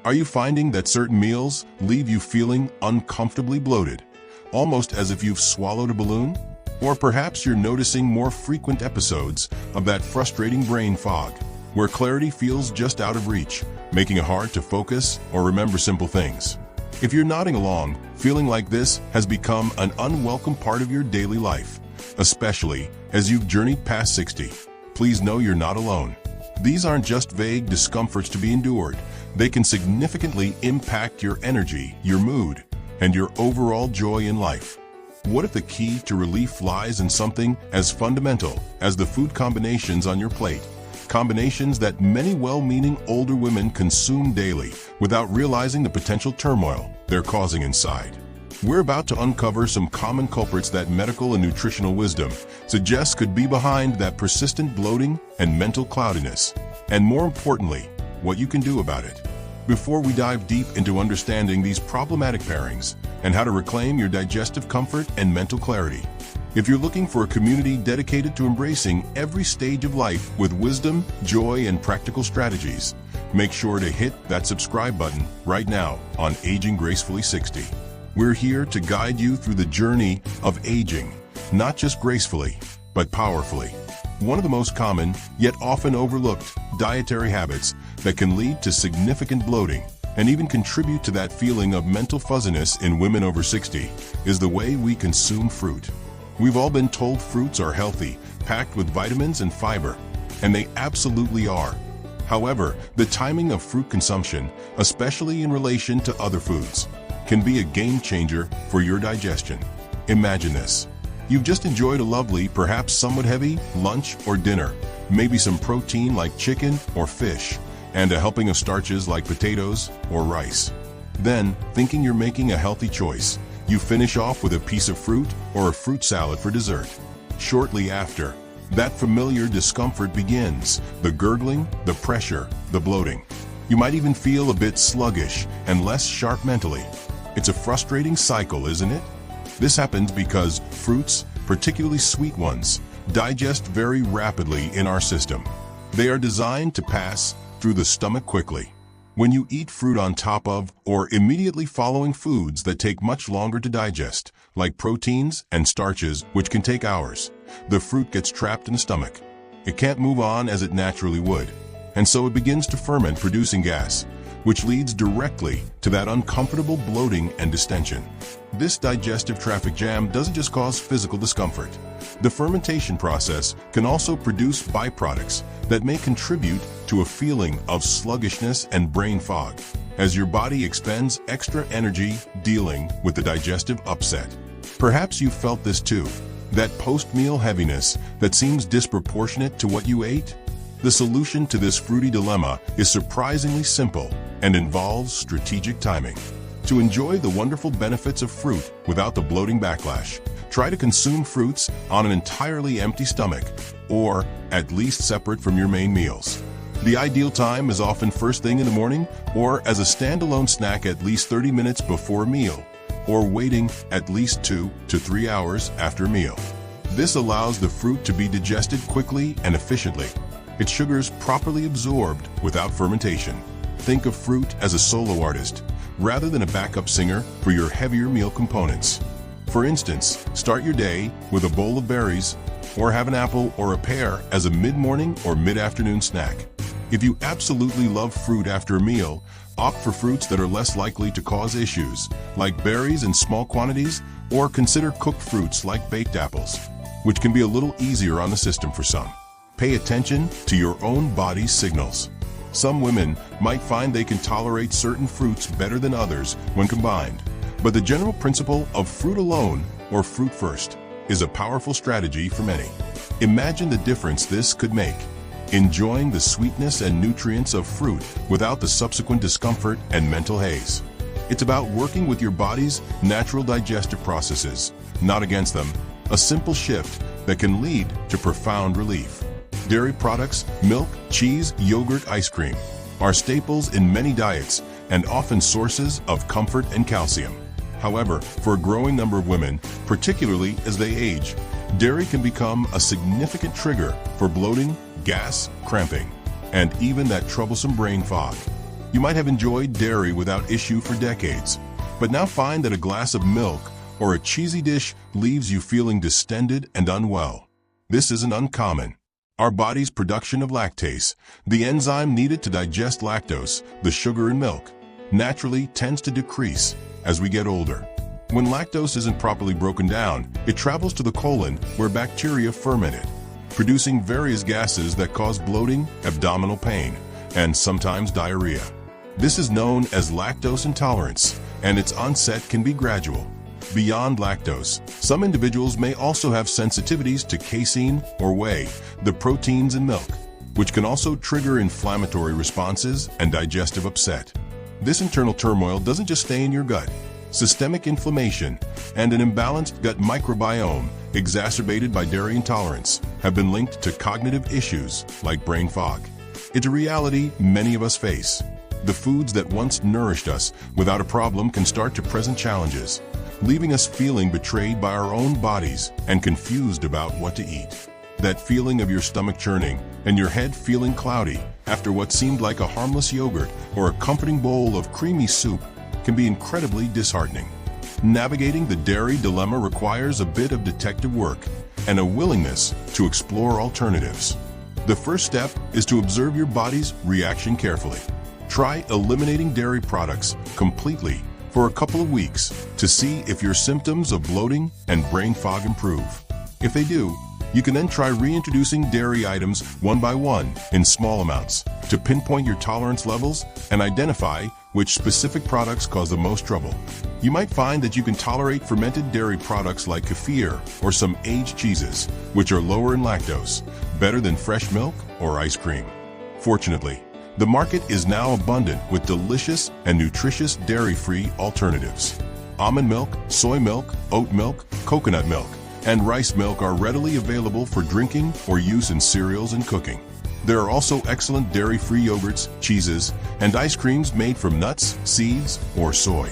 Are you finding that certain meals leave you feeling uncomfortably bloated, almost as if you've swallowed a balloon? Or perhaps you're noticing more frequent episodes of that frustrating brain fog, where clarity feels just out of reach, making it hard to focus or remember simple things. If you're nodding along, feeling like this has become an unwelcome part of your daily life, especially as you've journeyed past 60, please know you're not alone. These aren't just vague discomforts to be endured. They can significantly impact your energy, your mood, and your overall joy in life. What if the key to relief lies in something as fundamental as the food combinations on your plate? Combinations that many well-meaning older women consume daily without realizing the potential turmoil they're causing inside. We're about to uncover some common culprits that medical and nutritional wisdom suggests could be behind that persistent bloating and mental cloudiness, and more importantly, what you can do about it. Before we dive deep into understanding these problematic pairings and how to reclaim your digestive comfort and mental clarity, if you're looking for a community dedicated to embracing every stage of life with wisdom, joy, and practical strategies, make sure to hit that subscribe button right now on Aging Gracefully 60. We're here to guide you through the journey of aging, not just gracefully, but powerfully. One of the most common, yet often overlooked, dietary habits that can lead to significant bloating and even contribute to that feeling of mental fuzziness in women over 60 is the way we consume fruit. We've all been told fruits are healthy, packed with vitamins and fiber, and they absolutely are. However, the timing of fruit consumption, especially in relation to other foods, can be a game changer for your digestion. Imagine this. You've just enjoyed a lovely, perhaps somewhat heavy, lunch or dinner, maybe some protein like chicken or fish, and a helping of starches like potatoes or rice. Then, thinking you're making a healthy choice, you finish off with a piece of fruit or a fruit salad for dessert. Shortly after, that familiar discomfort begins, the gurgling, the pressure, the bloating. You might even feel a bit sluggish and less sharp mentally. It's a frustrating cycle, isn't it? This happens because fruits, particularly sweet ones, digest very rapidly in our system. They are designed to pass through the stomach quickly. When you eat fruit on top of or immediately following foods that take much longer to digest, like proteins and starches, which can take hours, the fruit gets trapped in the stomach. It can't move on as it naturally would, and so it begins to ferment, producing gas, which leads directly to that uncomfortable bloating and distension. This digestive traffic jam doesn't just cause physical discomfort. The fermentation process can also produce byproducts that may contribute to a feeling of sluggishness and brain fog, as your body expends extra energy dealing with the digestive upset. Perhaps you've felt this too, that post-meal heaviness that seems disproportionate to what you ate. The solution to this fruity dilemma is surprisingly simple and involves strategic timing. To enjoy the wonderful benefits of fruit without the bloating backlash, try to consume fruits on an entirely empty stomach, or at least separate from your main meals. The ideal time is often first thing in the morning, or as a standalone snack at least 30 minutes before a meal, or waiting at least 2 to 3 hours after a meal. This allows the fruit to be digested quickly and efficiently, its sugars properly absorbed without fermentation. Think of fruit as a solo artist, rather than a backup singer for your heavier meal components. For instance, start your day with a bowl of berries, or have an apple or a pear as a mid-morning or mid-afternoon snack. If you absolutely love fruit after a meal, opt for fruits that are less likely to cause issues, like berries in small quantities, or consider cooked fruits like baked apples, which can be a little easier on the system for some. Pay attention to your own body's signals. Some women might find they can tolerate certain fruits better than others when combined, but the general principle of fruit alone or fruit first is a powerful strategy for many. Imagine the difference this could make. Enjoying the sweetness and nutrients of fruit without the subsequent discomfort and mental haze. It's about working with your body's natural digestive processes, not against them, a simple shift that can lead to profound relief. Dairy products, milk, cheese, yogurt, ice cream are staples in many diets and often sources of comfort and calcium. However, for a growing number of women, particularly as they age, dairy can become a significant trigger for bloating, gas, cramping, and even that troublesome brain fog. You might have enjoyed dairy without issue for decades, but now find that a glass of milk or a cheesy dish leaves you feeling distended and unwell. This isn't uncommon. Our body's production of lactase, the enzyme needed to digest lactose, the sugar in milk, naturally tends to decrease as we get older. When lactose isn't properly broken down, it travels to the colon where bacteria ferment it, producing various gases that cause bloating, abdominal pain, and sometimes diarrhea. This is known as lactose intolerance, and its onset can be gradual. Beyond lactose, some individuals may also have sensitivities to casein or whey, the proteins in milk, which can also trigger inflammatory responses and digestive upset. This internal turmoil doesn't just stay in your gut. Systemic inflammation and an imbalanced gut microbiome exacerbated by dairy intolerance have been linked to cognitive issues like brain fog. It's a reality many of us face. The foods that once nourished us without a problem can start to present challenges, leaving us feeling betrayed by our own bodies and confused about what to eat. That feeling of your stomach churning and your head feeling cloudy after what seemed like a harmless yogurt or a comforting bowl of creamy soup can be incredibly disheartening. Navigating the dairy dilemma requires a bit of detective work and a willingness to explore alternatives. The first step is to observe your body's reaction carefully. Try eliminating dairy products completely for a couple of weeks to see if your symptoms of bloating and brain fog improve. If they do, you can then try reintroducing dairy items one by one in small amounts to pinpoint your tolerance levels and identify which specific products cause the most trouble. You might find that you can tolerate fermented dairy products like kefir or some aged cheeses, which are lower in lactose, better than fresh milk or ice cream. Fortunately, the market is now abundant with delicious and nutritious dairy-free alternatives. Almond milk, soy milk, oat milk, coconut milk, and rice milk are readily available for drinking or use in cereals and cooking. There are also excellent dairy-free yogurts, cheeses, and ice creams made from nuts, seeds, or soy.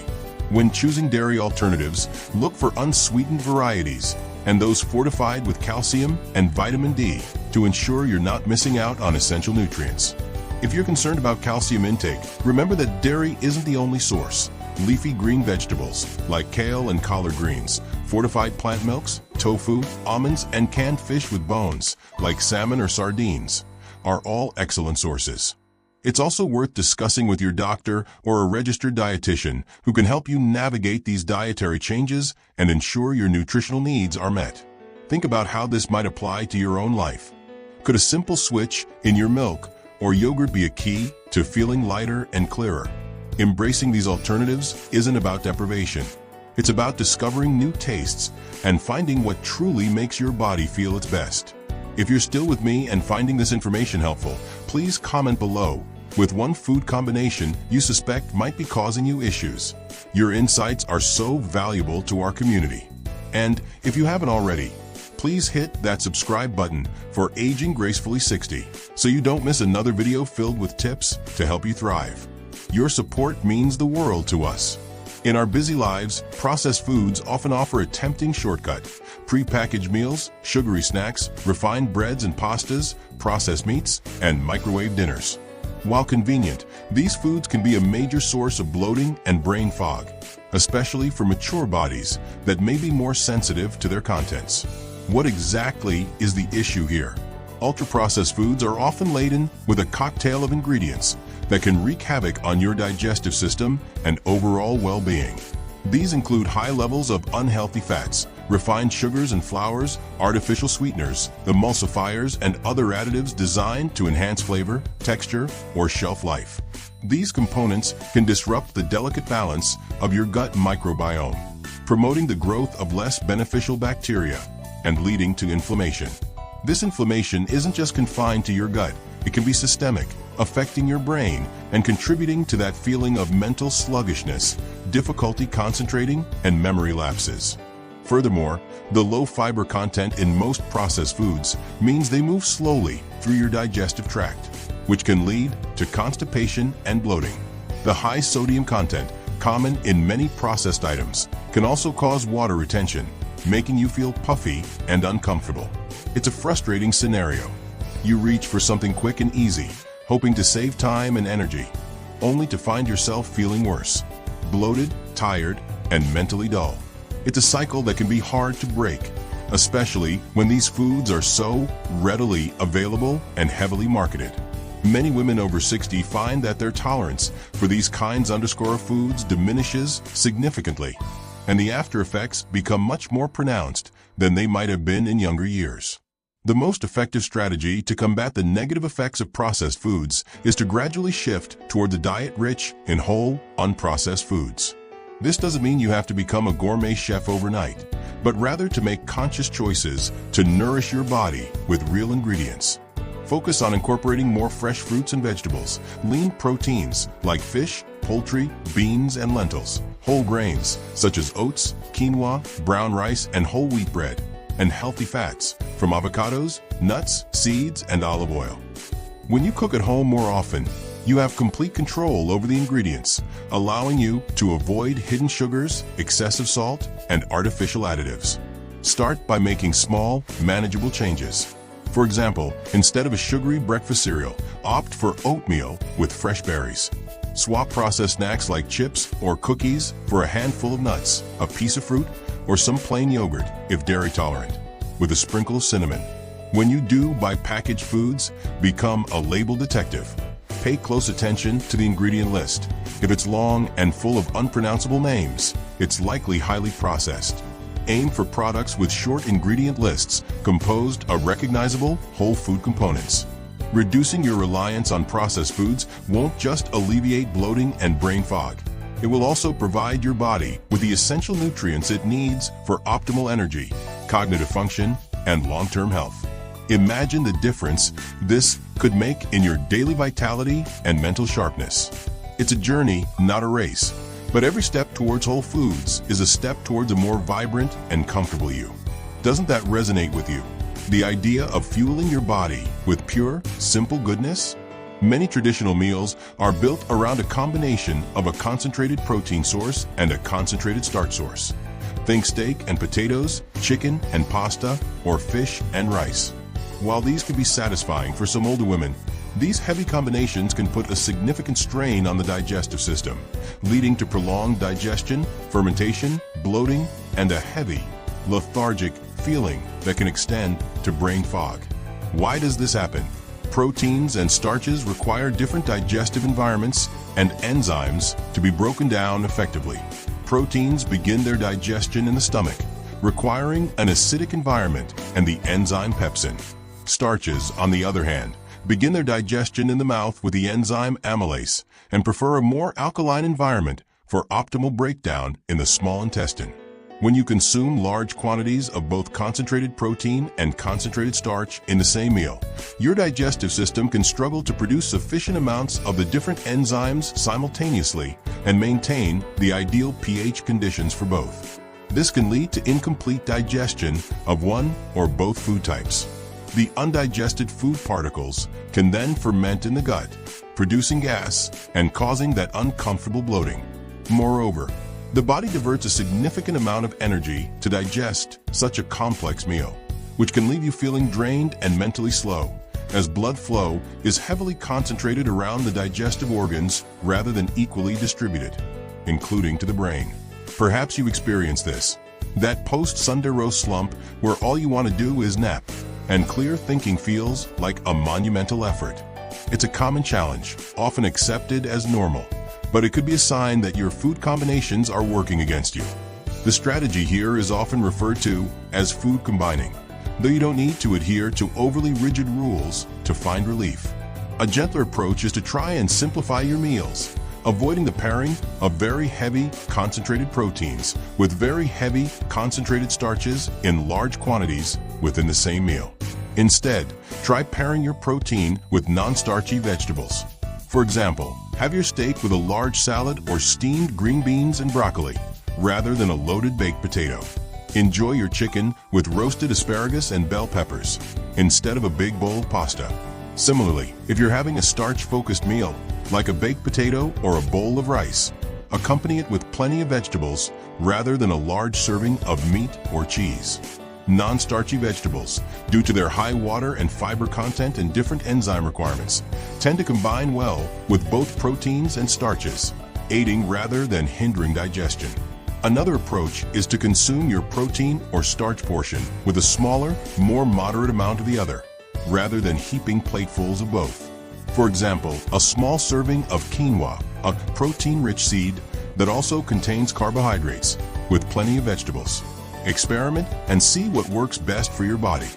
When choosing dairy alternatives, look for unsweetened varieties and those fortified with calcium and vitamin D to ensure you're not missing out on essential nutrients. If you're concerned about calcium intake, remember that dairy isn't the only source. Leafy green vegetables like kale and collard greens, fortified plant milks, tofu, almonds, and canned fish with bones like salmon or sardines are all excellent sources. It's also worth discussing with your doctor or a registered dietitian who can help you navigate these dietary changes and ensure your nutritional needs are met. Think about how this might apply to your own life. Could a simple switch in your milk or yogurt be a key to feeling lighter and clearer? Embracing these alternatives isn't about deprivation. It's about discovering new tastes and finding what truly makes your body feel its best. If you're still with me and finding this information helpful, please comment below with one food combination you suspect might be causing you issues. Your insights are so valuable to our community. And if you haven't already, please hit that subscribe button for Aging Gracefully 60 so you don't miss another video filled with tips to help you thrive. Your support means the world to us. In our busy lives, processed foods often offer a tempting shortcut. Pre-packaged meals, sugary snacks, refined breads and pastas, processed meats, and microwave dinners. While convenient, these foods can be a major source of bloating and brain fog, especially for mature bodies that may be more sensitive to their contents. What exactly is the issue here? Ultra-processed foods are often laden with a cocktail of ingredients that can wreak havoc on your digestive system and overall well-being. These include high levels of unhealthy fats, refined sugars and flours, artificial sweeteners, emulsifiers, and other additives designed to enhance flavor, texture, or shelf life. These components can disrupt the delicate balance of your gut microbiome, promoting the growth of less beneficial bacteria and leading to inflammation. This inflammation isn't just confined to your gut. It can be systemic, affecting your brain and contributing to that feeling of mental sluggishness, difficulty concentrating, and memory lapses. Furthermore, the low fiber content in most processed foods means they move slowly through your digestive tract, which can lead to constipation and bloating. The high sodium content, common in many processed items, can also cause water retention, making you feel puffy and uncomfortable. It's a frustrating scenario. You reach for something quick and easy, hoping to save time and energy. only to find yourself feeling worse, bloated, tired, and mentally dull. It's a cycle that can be hard to break, especially when these foods are so readily available and heavily marketed. Many women over 60 find that their tolerance for these kinds of foods diminishes significantly, and the after effects become much more pronounced than they might have been in younger years. The most effective strategy to combat the negative effects of processed foods is to gradually shift towards a diet rich in whole, unprocessed foods. This doesn't mean you have to become a gourmet chef overnight, but rather to make conscious choices to nourish your body with real ingredients. Focus on incorporating more fresh fruits and vegetables, lean proteins like fish, poultry, beans, and lentils, whole grains such as oats, quinoa, brown rice, and whole wheat bread, and healthy fats from avocados, nuts, seeds, and olive oil. When you cook at home more often, you have complete control over the ingredients, allowing you to avoid hidden sugars, excessive salt, and artificial additives. Start by making small, manageable changes. For example, instead of a sugary breakfast cereal, opt for oatmeal with fresh berries. Swap processed snacks like chips or cookies for a handful of nuts, a piece of fruit, or some plain yogurt if dairy tolerant, with a sprinkle of cinnamon. When you do buy packaged foods, become a label detective. Pay close attention to the ingredient list. If it's long and full of unpronounceable names, it's likely highly processed. Aim for products with short ingredient lists composed of recognizable whole food components. Reducing your reliance on processed foods won't just alleviate bloating and brain fog. It will also provide your body with the essential nutrients it needs for optimal energy, cognitive function, and long-term health. Imagine the difference this could make in your daily vitality and mental sharpness. It's a journey, not a race. But every step towards whole foods is a step towards a more vibrant and comfortable you. Doesn't that resonate with you? The idea of fueling your body with pure, simple goodness? Many traditional meals are built around a combination of a concentrated protein source and a concentrated starch source. Think steak and potatoes, chicken and pasta, or fish and rice. While these can be satisfying for some older women, these heavy combinations can put a significant strain on the digestive system, leading to prolonged digestion, fermentation, bloating, and a heavy, lethargic feeling that can extend to brain fog. Why does this happen? Proteins and starches require different digestive environments and enzymes to be broken down effectively. Proteins begin their digestion in the stomach, requiring an acidic environment and the enzyme pepsin. Starches, on the other hand, begin their digestion in the mouth with the enzyme amylase and prefer a more alkaline environment for optimal breakdown in the small intestine. When you consume large quantities of both concentrated protein and concentrated starch in the same meal, your digestive system can struggle to produce sufficient amounts of the different enzymes simultaneously and maintain the ideal pH conditions for both. This can lead to incomplete digestion of one or both food types. The undigested food particles can then ferment in the gut, producing gas and causing that uncomfortable bloating. Moreover, the body diverts a significant amount of energy to digest such a complex meal, which can leave you feeling drained and mentally slow, as blood flow is heavily concentrated around the digestive organs rather than equally distributed, including to the brain. Perhaps you experience this, that post-Sunday roast slump where all you want to do is nap, and clear thinking feels like a monumental effort. It's a common challenge, often accepted as normal, but it could be a sign that your food combinations are working against you. The strategy here is often referred to as food combining, though you don't need to adhere to overly rigid rules to find relief. A gentler approach is to try and simplify your meals, avoiding the pairing of very heavy concentrated proteins with very heavy concentrated starches in large quantities within the same meal. Instead, try pairing your protein with non-starchy vegetables. For example, have your steak with a large salad or steamed green beans and broccoli, rather than a loaded baked potato. Enjoy your chicken with roasted asparagus and bell peppers, instead of a big bowl of pasta. Similarly, if you're having a starch-focused meal, like a baked potato or a bowl of rice, accompany it with plenty of vegetables rather than a large serving of meat or cheese. non-starchy vegetables, due to their high water and fiber content and different enzyme requirements, tend to combine well with both proteins and starches, aiding rather than hindering digestion. Another approach is to consume your protein or starch portion with a smaller, more moderate amount of the other, rather than heaping platefuls of both. For example, a small serving of quinoa, a protein-rich seed that also contains carbohydrates, with plenty of vegetables. Experiment and see what works best for your body.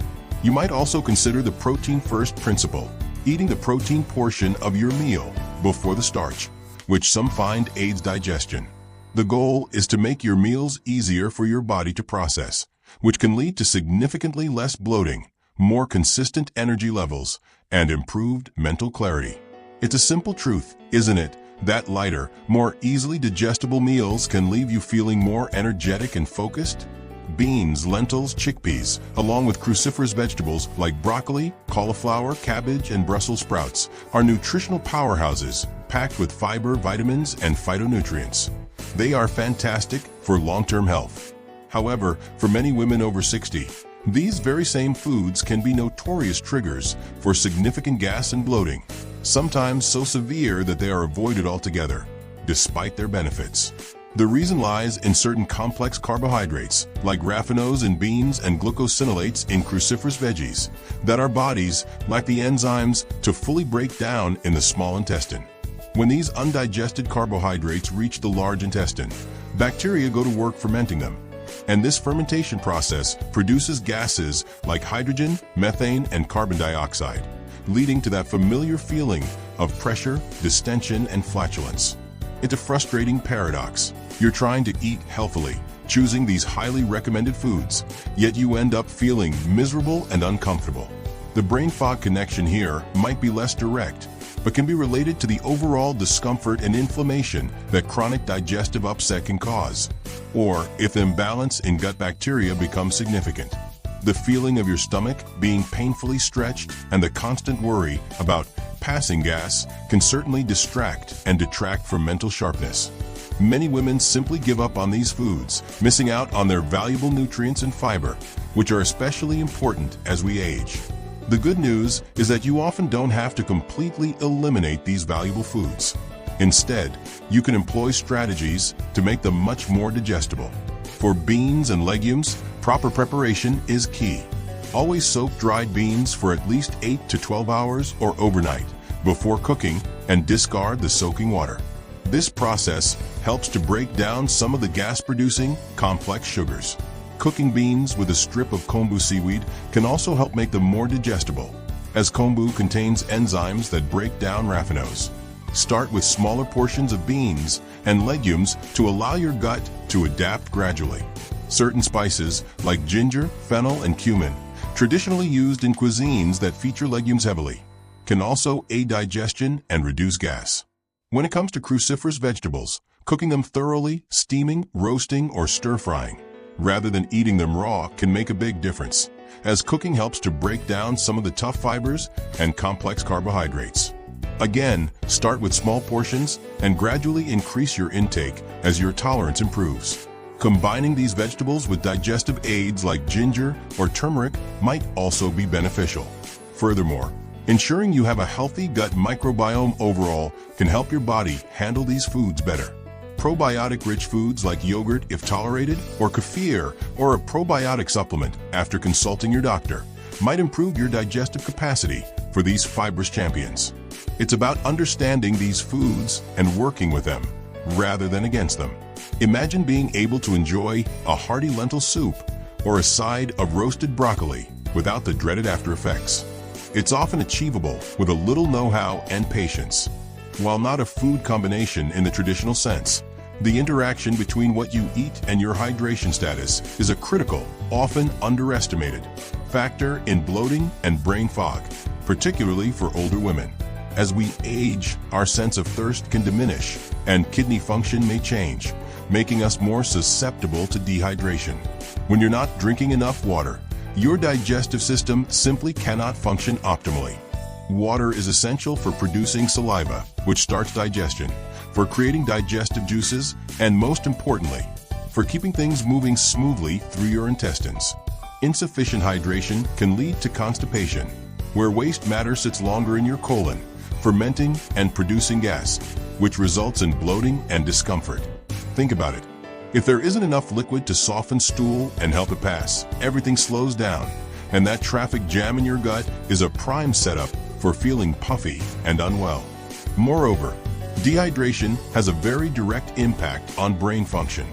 You might also consider the protein-first principle, eating the protein portion of your meal before the starch, which some find aids digestion. The goal is to make your meals easier for your body to process, which can lead to significantly less bloating, more consistent energy levels, and improved mental clarity. It's a simple truth, isn't it, that lighter, more easily digestible meals can leave you feeling more energetic and focused? Beans, lentils, chickpeas, along with cruciferous vegetables like broccoli, cauliflower, cabbage, and Brussels sprouts, are nutritional powerhouses packed with fiber, vitamins, and phytonutrients. They are fantastic for long-term health. However, for many women over 60, these very same foods can be notorious triggers for significant gas and bloating, sometimes so severe that they are avoided altogether, despite their benefits. The reason lies in certain complex carbohydrates, like raffinose in beans and glucosinolates in cruciferous veggies, that our bodies lack the enzymes to fully break down in the small intestine. When these undigested carbohydrates reach the large intestine, bacteria go to work fermenting them, and this fermentation process produces gases like hydrogen, methane, and carbon dioxide, leading to that familiar feeling of pressure, distension, and flatulence. It's a frustrating paradox. You're trying to eat healthily, choosing these highly recommended foods, yet you end up feeling miserable and uncomfortable. The brain fog connection here might be less direct, but can be related to the overall discomfort and inflammation that chronic digestive upset can cause, or if the imbalance in gut bacteria becomes significant. The feeling of your stomach being painfully stretched and the constant worry about passing gas can certainly distract and detract from mental sharpness. Many women simply give up on these foods, missing out on their valuable nutrients and fiber, which are especially important as we age. The good news is that you often don't have to completely eliminate these valuable foods. Instead, you can employ strategies to make them much more digestible. For beans and legumes, proper preparation is key. Always soak dried beans for at least 8 to 12 hours or overnight before cooking and discard the soaking water. This process helps to break down some of the gas-producing complex sugars. Cooking beans with a strip of kombu seaweed can also help make them more digestible, as kombu contains enzymes that break down raffinose. Start with smaller portions of beans and legumes to allow your gut to adapt gradually. Certain spices, like ginger, fennel, and cumin, traditionally used in cuisines that feature legumes heavily, can also aid digestion and reduce gas. When it comes to cruciferous vegetables, cooking them thoroughly, steaming, roasting, or stir-frying, rather than eating them raw, can make a big difference, as cooking helps to break down some of the tough fibers and complex carbohydrates. Again, start with small portions and gradually increase your intake as your tolerance improves. Combining these vegetables with digestive aids like ginger or turmeric might also be beneficial. Furthermore, ensuring you have a healthy gut microbiome overall can help your body handle these foods better. Probiotic-rich foods like yogurt, if tolerated, or kefir, or a probiotic supplement after consulting your doctor, might improve your digestive capacity for these fibrous champions. It's about understanding these foods and working with them, rather than against them. Imagine being able to enjoy a hearty lentil soup or a side of roasted broccoli without the dreaded after effects. It's often achievable with a little know-how and patience. While not a food combination in the traditional sense, the interaction between what you eat and your hydration status is a critical, often underestimated, factor in bloating and brain fog, particularly for older women. As we age, our sense of thirst can diminish, and kidney function may change, making us more susceptible to dehydration. When you're not drinking enough water, your digestive system simply cannot function optimally. Water is essential for producing saliva, which starts digestion, for creating digestive juices, and most importantly, for keeping things moving smoothly through your intestines. Insufficient hydration can lead to constipation, where waste matter sits longer in your colon, fermenting and producing gas, which results in bloating and discomfort. Think about it. If there isn't enough liquid to soften stool and help it pass, everything slows down, and that traffic jam in your gut is a prime setup for feeling puffy and unwell. Moreover, dehydration has a very direct impact on brain function.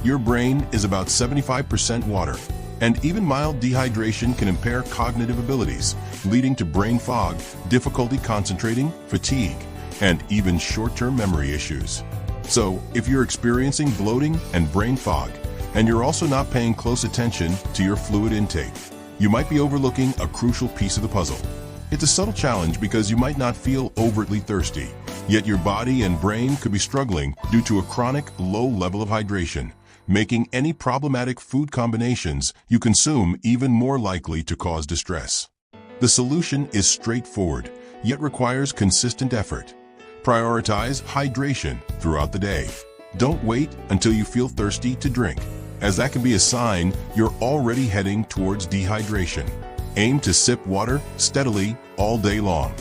Your brain is about 75% water, and even mild dehydration can impair cognitive abilities, leading to brain fog, difficulty concentrating, fatigue, and even short-term memory issues. So, if you're experiencing bloating and brain fog, and you're also not paying close attention to your fluid intake, you might be overlooking a crucial piece of the puzzle. It's a subtle challenge because you might not feel overtly thirsty, yet your body and brain could be struggling due to a chronic low level of hydration, making any problematic food combinations you consume even more likely to cause distress. The solution is straightforward, yet requires consistent effort. Prioritize hydration throughout the day. Don't wait until you feel thirsty to drink, as that can be a sign you're already heading towards dehydration. Aim to sip water steadily all day long.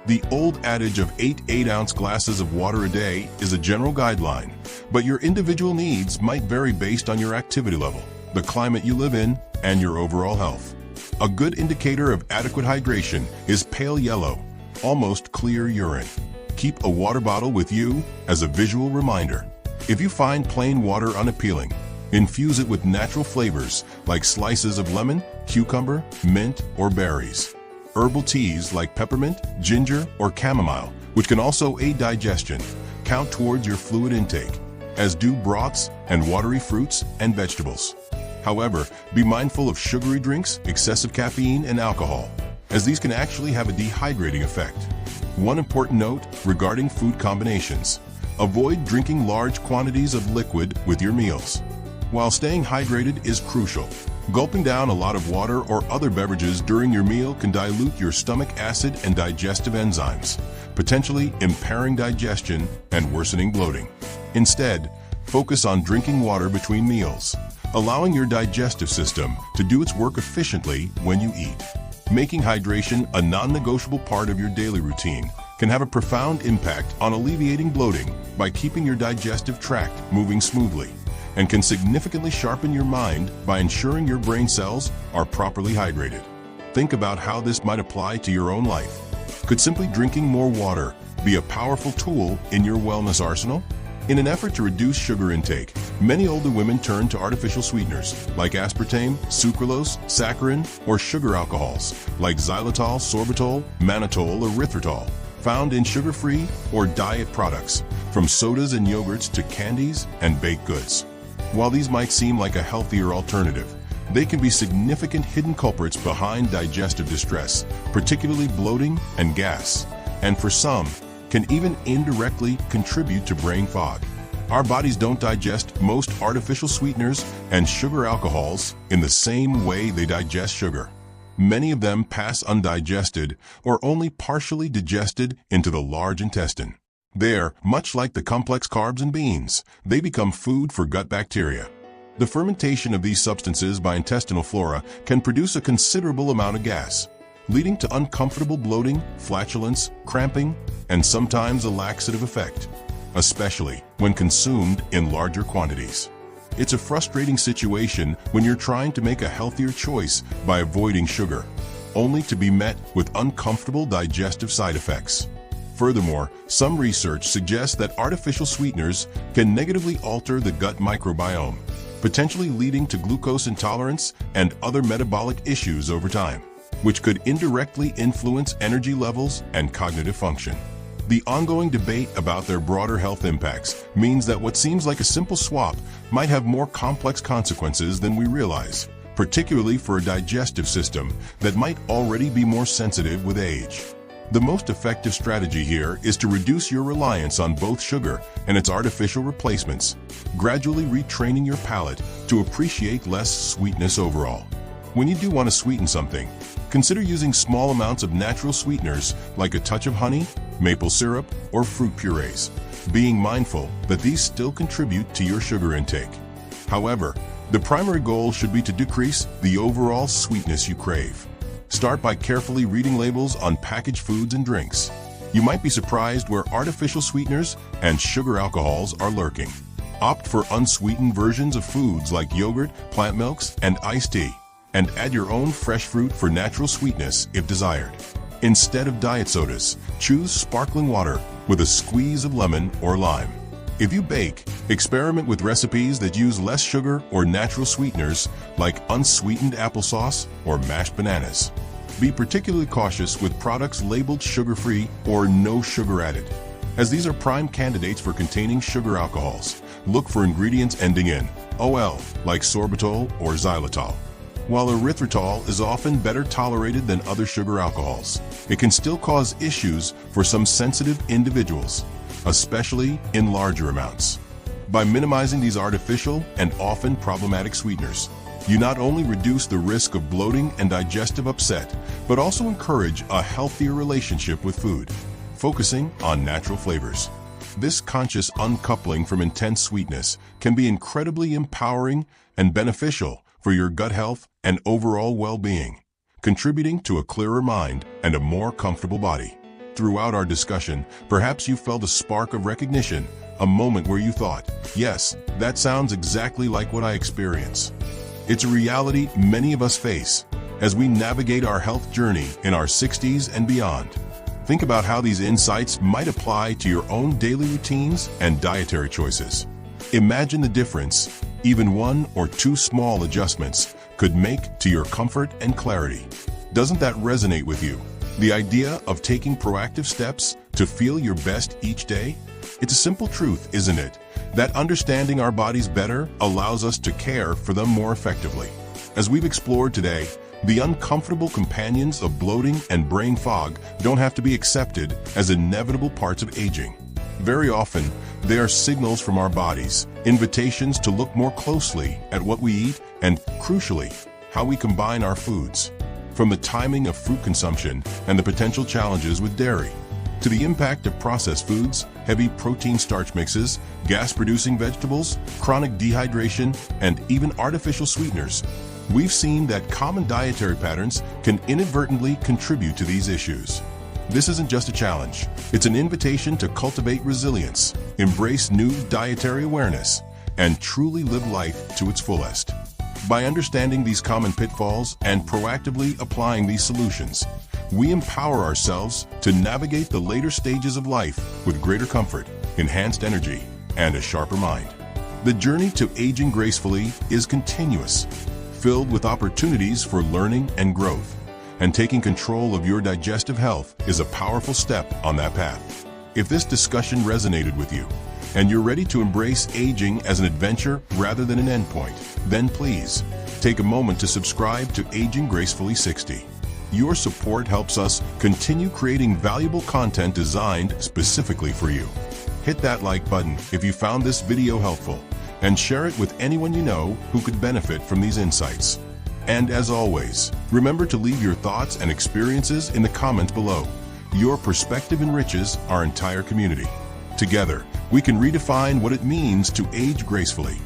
The old adage of 8 8-ounce glasses of water a day is a general guideline, but your individual needs might vary based on your activity level, the climate you live in, and your overall health. A good indicator of adequate hydration is pale yellow, almost clear urine. Keep a water bottle with you as a visual reminder. If you find plain water unappealing, infuse it with natural flavors like slices of lemon, cucumber, mint, or berries. Herbal teas like peppermint, ginger, or chamomile, which can also aid digestion, count towards your fluid intake, as do broths and watery fruits and vegetables. However, be mindful of sugary drinks, excessive caffeine, and alcohol, as these can actually have a dehydrating effect. One important note regarding food combinations: avoid drinking large quantities of liquid with your meals. While staying hydrated is crucial, gulping down a lot of water or other beverages during your meal can dilute your stomach acid and digestive enzymes, potentially impairing digestion and worsening bloating. Instead, focus on drinking water between meals, allowing your digestive system to do its work efficiently when you eat. Making hydration a non-negotiable part of your daily routine can have a profound impact on alleviating bloating by keeping your digestive tract moving smoothly, and can significantly sharpen your mind by ensuring your brain cells are properly hydrated. Think about how this might apply to your own life. Could simply drinking more water be a powerful tool in your wellness arsenal? In an effort to reduce sugar intake, many older women turn to artificial sweeteners like aspartame, sucralose, saccharin, or sugar alcohols like xylitol, sorbitol, mannitol, or erythritol, found in sugar-free or diet products, from sodas and yogurts to candies and baked goods. While these might seem like a healthier alternative, they can be significant hidden culprits behind digestive distress, particularly bloating and gas, and for some, can even indirectly contribute to brain fog. Our bodies don't digest most artificial sweeteners and sugar alcohols in the same way they digest sugar. Many of them pass undigested or only partially digested into the large intestine. There, much like the complex carbs in beans, they become food for gut bacteria. The fermentation of these substances by intestinal flora can produce a considerable amount of gas, leading to uncomfortable bloating, flatulence, cramping, and sometimes a laxative effect, especially when consumed in larger quantities. It's a frustrating situation when you're trying to make a healthier choice by avoiding sugar, only to be met with uncomfortable digestive side effects. Furthermore, some research suggests that artificial sweeteners can negatively alter the gut microbiome, potentially leading to glucose intolerance and other metabolic issues over time, which could indirectly influence energy levels and cognitive function. The ongoing debate about their broader health impacts means that what seems like a simple swap might have more complex consequences than we realize, particularly for a digestive system that might already be more sensitive with age. The most effective strategy here is to reduce your reliance on both sugar and its artificial replacements, gradually retraining your palate to appreciate less sweetness overall. When you do want to sweeten something, consider using small amounts of natural sweeteners like a touch of honey, maple syrup, or fruit purees, being mindful that these still contribute to your sugar intake. However, The primary goal should be to decrease the overall sweetness you crave. Start by carefully reading labels on packaged foods and drinks. You might be surprised where artificial sweeteners and sugar alcohols are lurking. Opt for unsweetened versions of foods like yogurt, plant milks, and iced tea, and add your own fresh fruit for natural sweetness if desired. Instead of diet sodas, choose sparkling water with a squeeze of lemon or lime. If you bake, experiment with recipes that use less sugar or natural sweeteners like unsweetened applesauce or mashed bananas. Be particularly cautious with products labeled sugar-free or no sugar added, as these are prime candidates for containing sugar alcohols. Look for ingredients ending in OL, like sorbitol or xylitol. While erythritol is often better tolerated than other sugar alcohols, it can still cause issues for some sensitive individuals, especially in larger amounts. By minimizing these artificial and often problematic sweeteners, you not only reduce the risk of bloating and digestive upset, but also encourage a healthier relationship with food, focusing on natural flavors. This conscious uncoupling from intense sweetness can be incredibly empowering and beneficial for your gut health and overall well-being, contributing to a clearer mind and a more comfortable body. Throughout our discussion, perhaps you felt a spark of recognition, a moment where you thought, yes, that sounds exactly like what I experience. It's a reality many of us face as we navigate our health journey in our 60s and beyond. Think about how these insights might apply to your own daily routines and dietary choices. Imagine the difference even 1 or 2 small adjustments could make to your comfort and clarity. Doesn't that resonate with you? The idea of taking proactive steps to feel your best each day? It's a simple truth, isn't it? That understanding our bodies better allows us to care for them more effectively. As we've explored today, the uncomfortable companions of bloating and brain fog don't have to be accepted as inevitable parts of aging. Very often, they are signals from our bodies, invitations to look more closely at what we eat and, crucially, how we combine our foods. From the timing of fruit consumption and the potential challenges with dairy, to the impact of processed foods, heavy protein starch mixes, gas-producing vegetables, chronic dehydration, and even artificial sweeteners, we've seen that common dietary patterns can inadvertently contribute to these issues. This isn't just a challenge, it's an invitation to cultivate resilience, embrace new dietary awareness, and truly live life to its fullest. By understanding these common pitfalls and proactively applying these solutions, we empower ourselves to navigate the later stages of life with greater comfort, enhanced energy, and a sharper mind. The journey to aging gracefully is continuous, filled with opportunities for learning and growth, and taking control of your digestive health is a powerful step on that path. If this discussion resonated with you, and you're ready to embrace aging as an adventure rather than an endpoint, then please take a moment to subscribe to Aging Gracefully 60. Your support helps us continue creating valuable content designed specifically for you. Hit that like button if you found this video helpful, and share it with anyone you know who could benefit from these insights. And as always, remember to leave your thoughts and experiences in the comments below. Your perspective enriches our entire community. Together, we can redefine what it means to age gracefully.